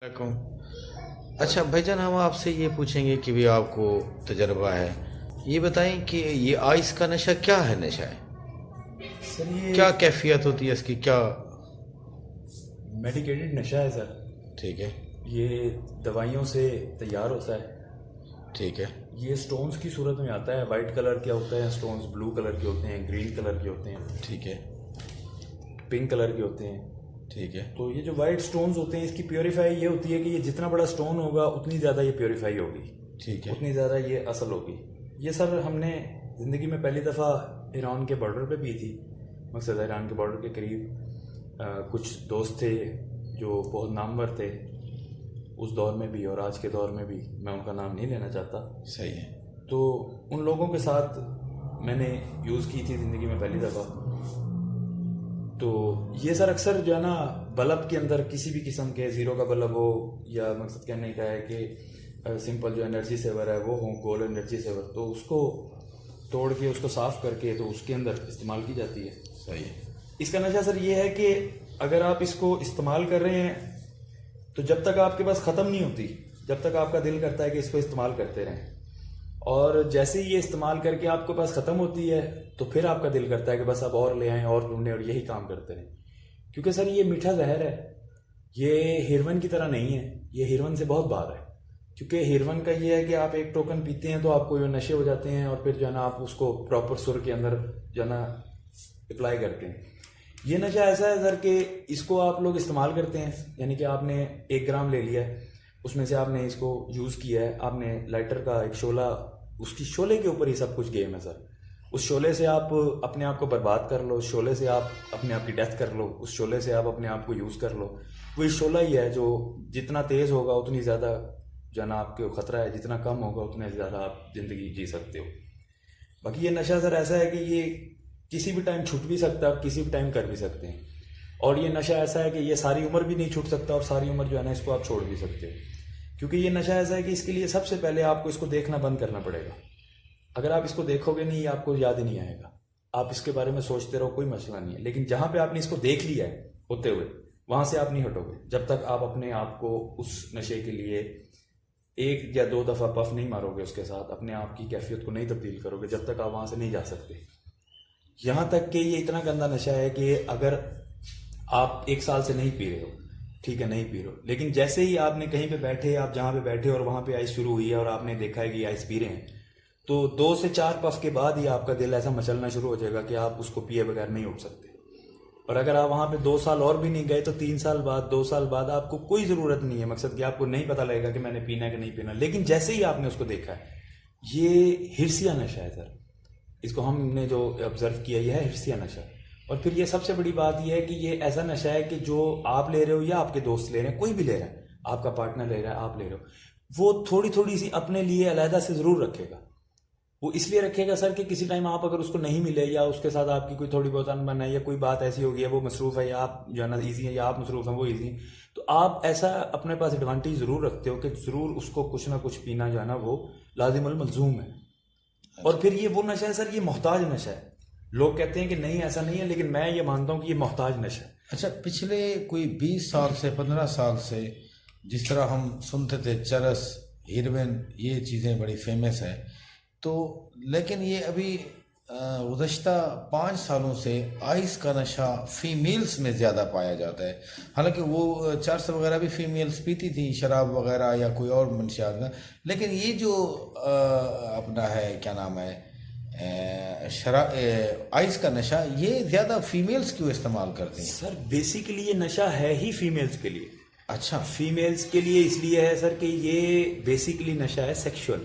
वालेकुम। अच्छा भाईजान, हम आपसे ये पूछेंगे कि भी आपको तजर्बा है, ये बताएं कि ये आइस का नशा क्या है, नशा है सर ये क्या, कैफियत होती है इसकी क्या? मेडिकेटेड नशा है सर। ठीक है। ये दवाइयों से तैयार होता है। ठीक है। ये स्टोन्स की सूरत में आता है। वाइट कलर के होते हैं स्टोन्स, ब्लू कलर के होते हैं, ग्रीन कलर के होते हैं, ठीक है। पिंक कलर के होते हैं। ठीक है। तो ये जो वाइट स्टोन्स होते हैं, इसकी प्योरीफाई ये होती है कि ये जितना बड़ा स्टोन होगा उतनी ज़्यादा ये प्योरीफाई होगी, ठीक है। उतनी ज़्यादा ये असल होगी। ये सर हमने ज़िंदगी में पहली दफ़ा ईरान के बॉर्डर पे पी थी। मकसद ईरान के बॉर्डर के करीब कुछ दोस्त थे जो बहुत नामवर थे उस दौर में भी और आज के दौर में भी। मैं उनका नाम नहीं लेना चाहता। सही है। तो उन लोगों के साथ मैंने यूज़ की थी ज़िंदगी में पहली दफ़ा। तो ये सर अक्सर जो है ना, बल्ब के अंदर किसी भी किस्म के ज़ीरो का बल्ब हो, या मकसद कहने का है कि सिंपल जो एनर्जी सेवर है वो हो, गोल एनर्जी सेवर, तो उसको तोड़ के उसको साफ़ करके तो उसके अंदर इस्तेमाल की जाती है। सही है। इसका नशा सर ये है कि अगर आप इसको इस्तेमाल कर रहे हैं तो जब तक आपके पास ख़त्म नहीं होती, जब तक आपका दिल करता है कि इसको इस्तेमाल करते रहें, और जैसे ही ये इस्तेमाल करके आपके पास ख़त्म होती है तो फिर आपका दिल करता है कि बस अब और ले आएं और ढूंढें और यही काम करते रहें। क्योंकि सर ये मीठा जहर है, ये हेरोइन की तरह नहीं है, ये हेरोइन से बहुत बाहर है। क्योंकि हेरोइन का ये है कि आप एक टोकन पीते हैं तो आपको ये नशे हो जाते हैं और फिर जो है ना आप उसको प्रॉपर सुर के अंदर जो है ना अप्लाई करते हैं। ये नशा ऐसा है सर कि इसको आप लोग इस्तेमाल करते हैं, यानी कि आपने 1 ग्राम ले लिया है, उसमें से आपने इसको यूज़ किया है, आपने लाइटर का एक शोला, उसकी शोले के ऊपर ही सब कुछ गेम है सर। उस शोले से आप अपने आप को बर्बाद कर लो, उस शोले से आप अपने आप की डेथ कर लो, उस शोले से आप अपने आप को यूज़ कर लो। वही शोला ही है जो जितना तेज़ होगा उतनी ज़्यादा जो है ना आपके खतरा है, जितना कम होगा उतने ज़्यादा आप ज़िंदगी जी सकते हो। बाकी ये नशा सर ऐसा है कि ये किसी भी टाइम छूट भी सकता है, किसी भी टाइम कर भी सकते हैं। और ये नशा ऐसा है कि ये सारी उम्र भी नहीं छूट सकता और सारी उम्र जो है ना इसको आप छोड़ भी सकते हो। क्योंकि ये नशा ऐसा है कि इसके लिए सबसे पहले आपको इसको देखना बंद करना पड़ेगा। अगर आप इसको देखोगे नहीं, आपको याद ही नहीं आएगा। आप इसके बारे में सोचते रहो, कोई मसला नहीं है, लेकिन जहां पे आपने इसको देख लिया है होते हुए, वहां से आप नहीं हटोगे जब तक आप अपने आप को उस नशे के लिए 1 या 2 दफ़ा पफ नहीं मारोगे, उसके साथ अपने आप की कैफियत को नहीं तब्दील करोगे, जब तक आप वहां से नहीं जा सकते। यहाँ तक कि ये इतना गंदा नशा है कि अगर आप 1 साल से नहीं पी रहे हो, ठीक है, नहीं पी रहे हो, लेकिन जैसे ही आपने कहीं पे बैठे, आप जहाँ पे बैठे और वहाँ पे आइस शुरू हुई है और आपने देखा है कि आइस पी रहे हैं, तो 2 से 4 पफ के बाद ही आपका दिल ऐसा मचलना शुरू हो जाएगा कि आप उसको पिए बगैर नहीं उठ सकते। और अगर आप वहाँ पे 2 साल और भी नहीं गए तो 3 साल बाद, 2 साल बाद आपको कोई ज़रूरत नहीं है, मकसद कि आपको नहीं पता लगेगा कि मैंने पीना है कि नहीं पीना। लेकिन जैसे ही आपने उसको देखा है, ये हिरसिया नशा है सर। इसको हमने जो ऑब्जर्व किया, यह है हिरसिया नशा। और फिर ये सबसे बड़ी बात यह है कि ये ऐसा नशा है कि जो आप ले रहे हो या आपके दोस्त ले रहे हैं, कोई भी ले रहा है, आपका पार्टनर ले रहा है, आप ले रहे हो, वो थोड़ी थोड़ी सी अपने लिए अलहदा से ज़रूर रखेगा। वो इसलिए रखेगा सर कि किसी टाइम आप अगर उसको नहीं मिले, या उसके साथ आपकी कोई थोड़ी बहुत अनबन है, या कोई बात ऐसी होगी है, वो मसरूफ़ है, या आप जो है ना ईजी है, या आप मसरूफ़ हैं वो ईजी है, तो आप ऐसा अपने पास एडवांटेज ज़रूर रखते हो कि ज़रूर उसको कुछ ना कुछ पीना जो है ना वो लाजिमुल मलजूम है। और फिर ये वो नशा है सर, ये मोहताज नशा है। लोग कहते हैं कि नहीं ऐसा नहीं है, लेकिन मैं ये मानता हूँ कि ये मोहताज नशा है। अच्छा, पिछले कोई 20 साल से 15 साल से जिस तरह हम सुनते थे चरस, हीरोइन, ये चीज़ें बड़ी फेमस है, तो लेकिन ये अभी गुज़श्ता 5 सालों से आइस का नशा फीमेल्स में ज़्यादा पाया जाता है। हालांकि वो चरस वगैरह भी फीमेल्स पीती थी, शराब वगैरह या कोई और मंशियात का, लेकिन ये जो अपना है, क्या नाम है, आइस का नशा, ये ज़्यादा फीमेल्स क्यों इस्तेमाल करती हैं? सर बेसिकली ये नशा है ही फीमेल्स के लिए। अच्छा। फीमेल्स के लिए इसलिए है सर कि ये बेसिकली नशा है सेक्सुअल।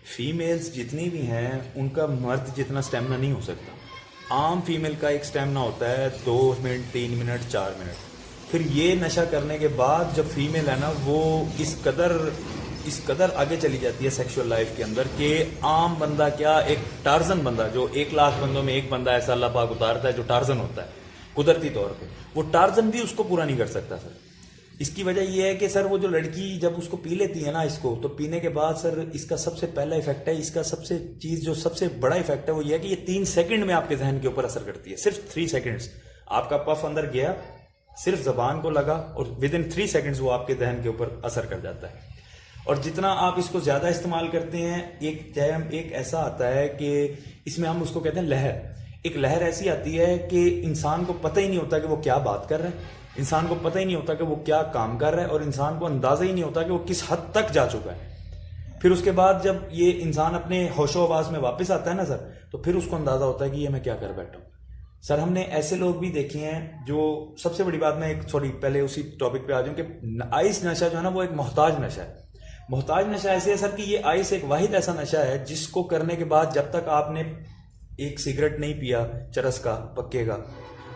फीमेल्स जितनी भी हैं उनका मर्द जितना स्टेमिना नहीं हो सकता। आम फीमेल का एक स्टेमिना होता है 2 मिनट, 3 मिनट, 4 मिनट। फिर ये नशा करने के बाद जब फीमेल है ना, वो इस कदर आगे चली जाती है सेक्सुअल लाइफ के अंदर कि आम बंदा क्या, एक टार्जन बंदा, जो 1 लाख बंदों में एक बंदा ऐसा अल्लाह पाक उतारता है जो टार्जन होता है कुदरती तौर पे, वो टार्जन भी उसको पूरा नहीं कर सकता सर। इसकी वजह यह है कि सर वो जो लड़की जब उसको पी लेती है ना इसको, तो पीने के बाद सर इसका सबसे पहला इफेक्ट है, इसका सबसे चीज़ जो सबसे बड़ा इफेक्ट है वो ये है कि ये 3 सेकंड में आपके जहन के ऊपर असर करती है। सिर्फ 3 सेकंड्स। आपका पफ अंदर गया, सिर्फ जबान को लगा और विद इन 3 सेकेंड्स वो आपके दहन के ऊपर असर कर जाता है। और जितना आप इसको ज्यादा इस्तेमाल करते हैं, एक ऐसा आता है कि इसमें हम उसको कहते हैं लहर। एक लहर ऐसी आती है कि इंसान को पता ही नहीं होता कि वो क्या बात कर रहा है, इंसान को पता ही नहीं होता कि वो क्या काम कर रहा है, और इंसान को अंदाजा ही नहीं होता कि वो किस हद तक जा चुका है। फिर उसके बाद जब ये इंसान अपने होशो आवाज में वापस आता है ना सर, तो फिर उसको अंदाजा होता है कि ये मैं क्या कर बैठा हूं। सर हमने ऐसे लोग भी देखे हैं जो, सबसे बड़ी बात मैं पहले उसी टॉपिक पे आ जाऊं कि आइस नशा जो है ना वो एक मोहताज नशा है। मोहताज नशा ऐसे है सर कि ये आइस एक वाहिद ऐसा नशा है जिसको करने के बाद जब तक आपने एक सिगरेट नहीं पिया चरस का पक्के का,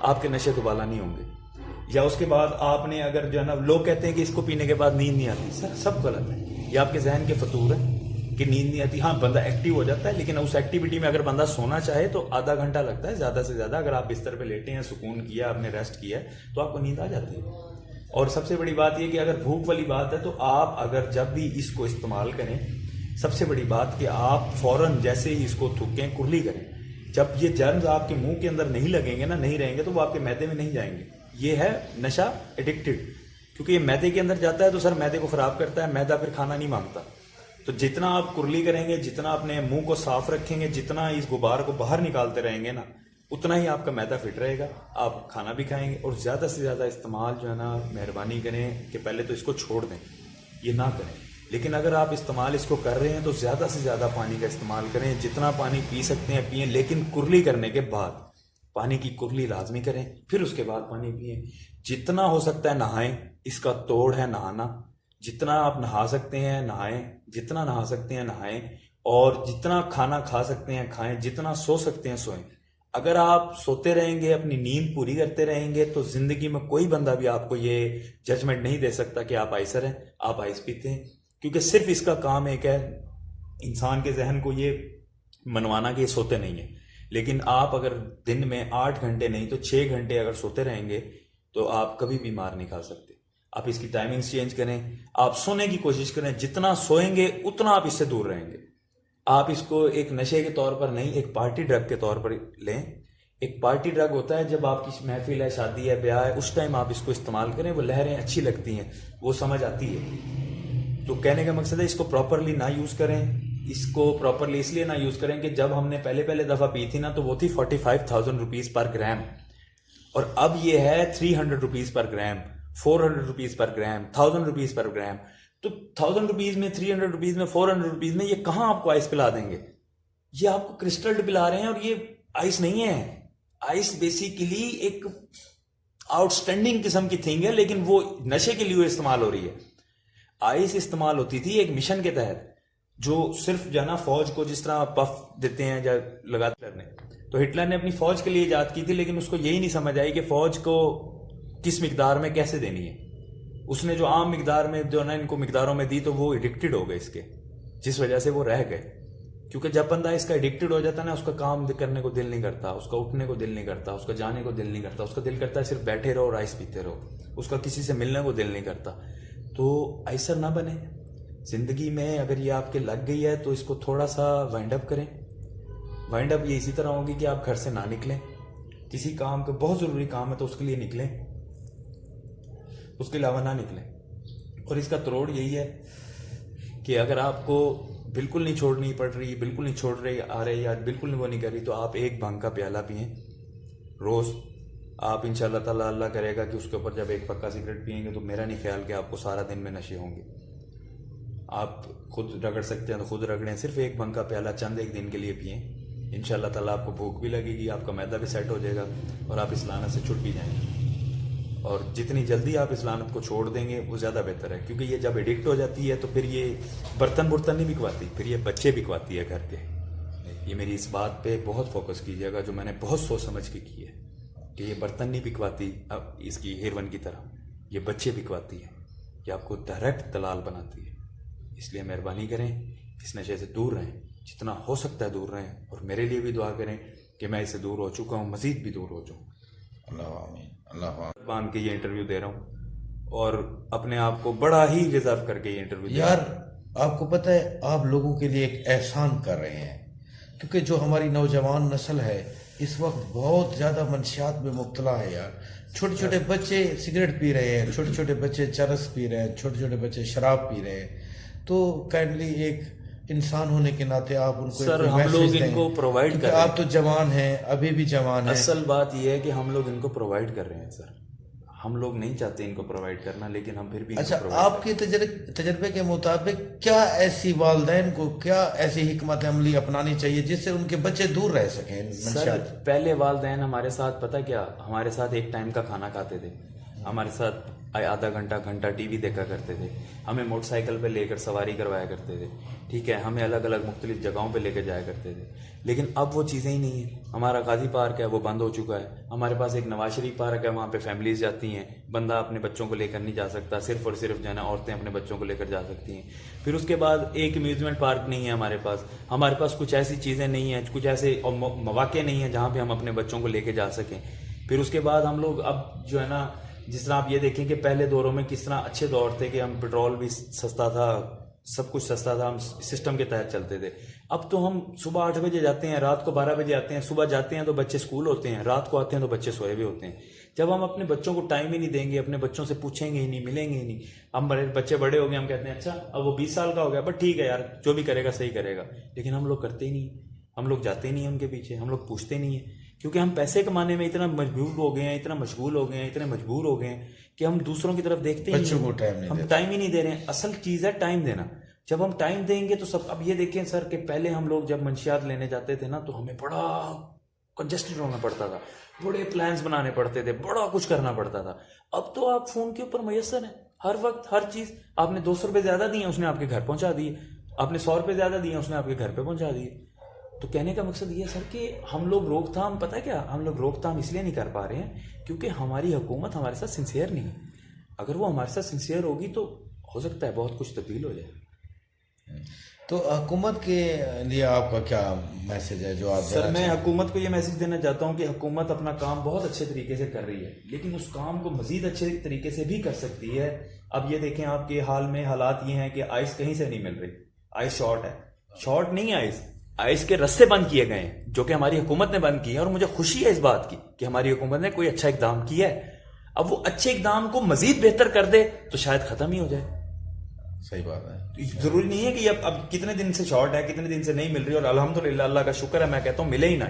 आपके नशे दोबारा नहीं होंगे। या उसके बाद आपने अगर जो है ना, लोग कहते हैं कि इसको पीने के बाद नींद नहीं आती, सर सब गलत है। ये आपके जहन के फतूर है कि नींद नहीं आती। हाँ बंदा एक्टिव हो जाता है, लेकिन उस एक्टिविटी में अगर बंदा सोना चाहे तो आधा घंटा लगता है ज्यादा से ज्यादा। अगर आप बिस्तर पे लेटे हैं, सुकून किया, आपने रेस्ट किया है, तो आपको नींद आ जाती है। और सबसे बड़ी बात यह कि अगर भूख वाली बात है तो आप अगर जब भी इसको इस्तेमाल करें, सबसे बड़ी बात कि आप फौरन जैसे ही इसको थूकें कुरली करें। जब ये जर्म्स आपके मुंह के अंदर नहीं लगेंगे ना, नहीं रहेंगे, तो वो आपके मैदे में नहीं जाएंगे। ये है नशा एडिक्टेड, क्योंकि ये मैदे के अंदर जाता है तो सर मैदे को खराब करता है, मैदा फिर खाना नहीं मांगता। तो जितना आप कुरली करेंगे, जितना अपने मुंह को साफ रखेंगे, जितना इस गुबार को बाहर निकालते रहेंगे ना, उतना ही आपका मैदा फिट रहेगा, आप खाना भी खाएंगे। और ज्यादा से ज्यादा इस्तेमाल जो है ना, मेहरबानी करें कि पहले तो इसको छोड़ दें, ये ना करें। लेकिन अगर आप इस्तेमाल इसको कर रहे हैं तो ज्यादा से ज्यादा पानी का इस्तेमाल करें। जितना पानी पी सकते हैं पिए, लेकिन कुरली करने के बाद पानी की कुरली लाजमी करें, फिर उसके बाद पानी पिए। जितना हो सकता है नहाएं, इसका तोड़ है नहाना। जितना आप नहा सकते हैं नहाएं, जितना नहा सकते हैं नहाएं, और जितना खाना खा सकते हैं खाएं, जितना सो सकते हैं सोएं। अगर आप सोते रहेंगे, अपनी नींद पूरी करते रहेंगे, तो जिंदगी में कोई बंदा भी आपको ये जजमेंट नहीं दे सकता कि आप आइसर हैं, आप आइस पीते हैं। क्योंकि सिर्फ इसका काम एक है, इंसान के जहन को ये मनवाना कि ये सोते नहीं है। लेकिन आप अगर दिन में 8 घंटे नहीं तो 6 घंटे अगर सोते रहेंगे तो आप कभी बीमार नहीं खा सकते। आप इसकी टाइमिंग्स चेंज करें, आप सोने की कोशिश करें। जितना सोएंगे उतना आप इससे दूर रहेंगे। आप इसको एक नशे के तौर पर नहीं, एक पार्टी ड्रग के तौर पर लें। एक पार्टी ड्रग होता है जब आपकी महफिल है, शादी है, ब्याह है, उस टाइम आप इसको इस्तेमाल करें। वो लहरें अच्छी लगती हैं, वो समझ आती है। तो कहने का मकसद है इसको प्रॉपरली ना यूज करें। इसको प्रॉपरली इसलिए ना यूज करें कि जब हमने पहले दफा पी थी ना, तो वो थी 45,000 रुपीज पर ग्राम, और अब ये है 300 रुपीज पर ग्राम, 400 रुपीज पर ग्राम, 1000 रुपीज पर ग्राम। तो 1000 रुपीज में, 300 रुपीज में, 400 रुपीज में ये कहां आपको आइस पिला देंगे? ये आपको क्रिस्टल पिला रहे हैं, और ये आइस नहीं है। आइस बेसिकली एक आउटस्टैंडिंग किस्म की थिंग है, लेकिन वो नशे के लिए इस्तेमाल हो रही है। आइस इस्तेमाल होती थी एक मिशन के तहत, जो सिर्फ जो है ना फौज को जिस तरह पफ देते हैं या लगाते करने, तो हिटलर ने अपनी फौज के लिए इजाद की थी, लेकिन उसको यही नहीं समझ आई कि फौज को किस मिकदार में कैसे देनी है। उसने जो आम मिकदार में जो ना इनको मिकदारों में दी, तो वो एडिक्टेड हो गए इसके, जिस वजह से वो रह गए। क्योंकि जब बंदा इसका एडिक्टेड हो जाता है ना, उसका काम करने को दिल नहीं करता, उसका उठने को दिल नहीं करता, उसका जाने को दिल नहीं करता, उसका दिल करता है सिर्फ बैठे रहो और आइस पीते रहो, उसका किसी से मिलने को दिल नहीं करता। तो ऐसा ना बने जिंदगी में। अगर ये आपके लग गई है तो इसको थोड़ा सा वाइंड अप करें। वाइंड अप ये इसी तरह होगी कि आप घर से ना निकलें, किसी काम का बहुत जरूरी काम है तो उसके लिए निकलें, उसके अलावा ना निकलें। और इसका तरोड़ यही है कि अगर आपको बिल्कुल नहीं छोड़नी पड़ रही, बिल्कुल नहीं छोड़ रही आ रही, या बिल्कुल वो नहीं कर रही, तो आप एक भांग का प्याला पिएं रोज। आप इंशाल्लाह ताला अल्लाह करेगा कि उसके ऊपर जब एक पक्का सिगरेट पिएंगे तो मेरा नहीं ख्याल कि आपको सारा दिन में नशे होंगे। आप खुद रगड़ सकते हैं तो खुद रगड़ें, सिर्फ एक भंग का प्याला चंद एक दिन के लिए पिएं। इंशाल्लाह ताला आपको भूख भी लगेगी, आपका मैदा भी सेट हो जाएगा, और आप इस लानत से छुट भी जाएंगे। और जितनी जल्दी आप इस लानत को छोड़ देंगे वो ज़्यादा बेहतर है, क्योंकि ये जब एडिक्ट हो जाती है तो फिर ये बर्तन नहीं बिकवाती, फिर ये बच्चे बिकवाती है घर के। ये मेरी इस बात पे बहुत फोकस कीजिएगा, जो मैंने बहुत सोच समझ के की है, कि ये बर्तन नहीं बिकवाती अब इसकी हेरोइन की तरह, ये बच्चे बिकवाती है, ये आपको डायरेक्ट दलाल बनाती है। इसलिए मेहरबानी करें, इस नशे से दूर रहें, जितना हो सकता है दूर रहें, और मेरे लिए भी दुआ करें कि मैं इससे दूर हो चुका हूँ, मजीद भी दूर हो जाऊँ। अल्लाह बांध के ये इंटरव्यू दे रहा हूँ, और अपने आप को बड़ा ही रिजर्व करके ये इंटरव्यू यार आपको पता है, आप लोगों के लिए एक एहसान कर रहे हैं, क्योंकि जो हमारी नौजवान नस्ल है इस वक्त बहुत ज़्यादा मंशियात में मुब्तला है यार। छोटे छोटे बच्चे सिगरेट पी रहे हैं, छोटे छोटे बच्चे चरस पी रहे हैं, छोटे छोटे बच्चे शराब पी रहे हैं। तो काइंडली एक इंसान होने के नाते आप उनको सर एक हम मैसेज लोग दें, इनको प्रोवाइड क्योंकि कर रहे आप तो जवान हैं, अभी भी जवान हैं। असल बात यह है कि हम लोग इनको प्रोवाइड कर रहे हैं सर। हम लोग नहीं चाहते इनको प्रोवाइड करना, लेकिन हम फिर भी अच्छा, आपके तजर्बे के मुताबिक क्या ऐसी वालदैन को क्या ऐसी हिकमत अमली अपनानी चाहिए जिससे उनके बच्चे दूर रह सकें सर मंशियात? पहले वालदैन हमारे साथ पता क्या, हमारे साथ एक टाइम का खाना खाते थे, हमारे साथ आधा घंटा घंटा टीवी देखा करते थे, हमें मोटरसाइकिल पे लेकर सवारी करवाया करते थे, ठीक है, हमें अलग अलग मुख्तलिफ जगहों पे लेकर जाया करते थे। लेकिन अब वो चीज़ें ही नहीं है। हमारा गाजी पार्क है वो बंद हो चुका है, हमारे पास एक नवाज शरीफ पार्क है, वहाँ पे फैमिलीज जाती हैं, बंदा अपने बच्चों को लेकर नहीं जा सकता, सिर्फ और सिर्फ जो है ना औरतें अपने बच्चों को लेकर जा सकती हैं। फिर उसके बाद एक अम्यूजमेंट पार्क नहीं है हमारे पास कुछ ऐसी चीज़ें नहीं हैं, कुछ ऐसे मौके नहीं हैं जहाँ पे हम अपने बच्चों को लेकर जा सकें। फिर उसके बाद हम लोग अब जो है ना, जिस तरह आप ये देखें कि पहले दौरों में किस तरह अच्छे दौर थे कि हम पेट्रोल भी सस्ता था, सब कुछ सस्ता था, हम सिस्टम के तहत चलते थे। अब तो हम सुबह 8 बजे जाते हैं, रात को 12 बजे आते हैं, सुबह जाते हैं तो बच्चे स्कूल होते हैं, रात को आते हैं तो बच्चे सोए हुए होते हैं। जब हम अपने बच्चों को टाइम ही नहीं देंगे, अपने बच्चों से पूछेंगे ही नहीं, मिलेंगे ही नहीं, हम बड़े बच्चे बड़े हो गए, हम कहते हैं अच्छा अब वो 20 साल का हो गया, बट ठीक है यार जो भी करेगा सही करेगा, लेकिन हम लोग करते ही नहीं, हम लोग जाते ही नहीं उनके पीछे, हम लोग पूछते नहीं है, क्योंकि हम पैसे कमाने में इतना मजबूर हो गए हैं, इतना मशगूल हो गए हैं, इतने मजबूर हो गए हैं कि हम दूसरों की तरफ देखते ही बच्चों को टाइम नहीं हम टाइम ही नहीं दे रहे हैं। असल चीज़ है टाइम देना। जब हम टाइम देंगे तो सब, अब ये देखें सर कि पहले हम लोग जब मंशियात लेने जाते थे ना तो हमें बड़ा कंजेस्टेड होना पड़ता था, बड़े प्लान्स बनाने पड़ते थे, बड़ा कुछ करना पड़ता था। अब तो आप फोन के ऊपर मैसर है हर वक्त हर चीज़। आपने 200 रुपये ज़्यादा दिए उसने आपके घर पहुंचा दिए, आपने 100 रुपये ज़्यादा दिए उसने आपके घर पे पहुंचा दिए। तो कहने का मकसद ये है सर कि हम लोग रोकथाम, पता है क्या, हम लोग रोकथाम इसलिए नहीं कर पा रहे हैं क्योंकि हमारी हुकूमत हमारे साथ सिंसियर नहीं है। अगर वो हमारे साथ सिंसियर होगी तो हो सकता है बहुत कुछ तब्दील हो जाए। तो हुकूमत के लिए आपका क्या मैसेज है जो आप सर मैं हुकूमत को ये मैसेज देना चाहता हूँ कि हुकूमत अपना काम बहुत अच्छे तरीके से कर रही है, लेकिन उस काम को मजीद अच्छे तरीके से भी कर सकती है। अब ये देखें आपके हाल में हालात ये हैं कि आइस कहीं से नहीं मिल रही, आइस शॉर्ट है, शॉर्ट नहीं आइस के रस्ते बंद किए गए हैं जो कि हमारी हुकूमत ने बंद किए हैं, और मुझे खुशी है इस बात की कि हमारी हुकूमत ने कोई अच्छा इकदाम किया है। अब वो अच्छे इकदाम को मजीद बेहतर कर दे तो शायद खत्म ही हो जाए। सही बात है, जरूरी नहीं है कि अब कितने दिन से शॉर्ट है, कितने दिन से नहीं मिल रही, और अल्हम्दुलिल्लाह अल्लाह का शुक्र है, मैं कहता हूँ मिले ही ना,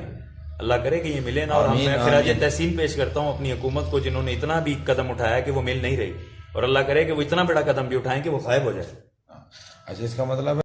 अल्लाह करे कि ये मिले ना। और मैं खिराज तहसीन पेश करता हूँ अपनी हुकूमत को जिन्होंने इतना भी कदम उठाया कि वो मिल नहीं रही, और अल्लाह करे कि वो इतना बड़ा कदम भी उठाएं कि वो गायब हो जाए। अच्छा, इसका मतलब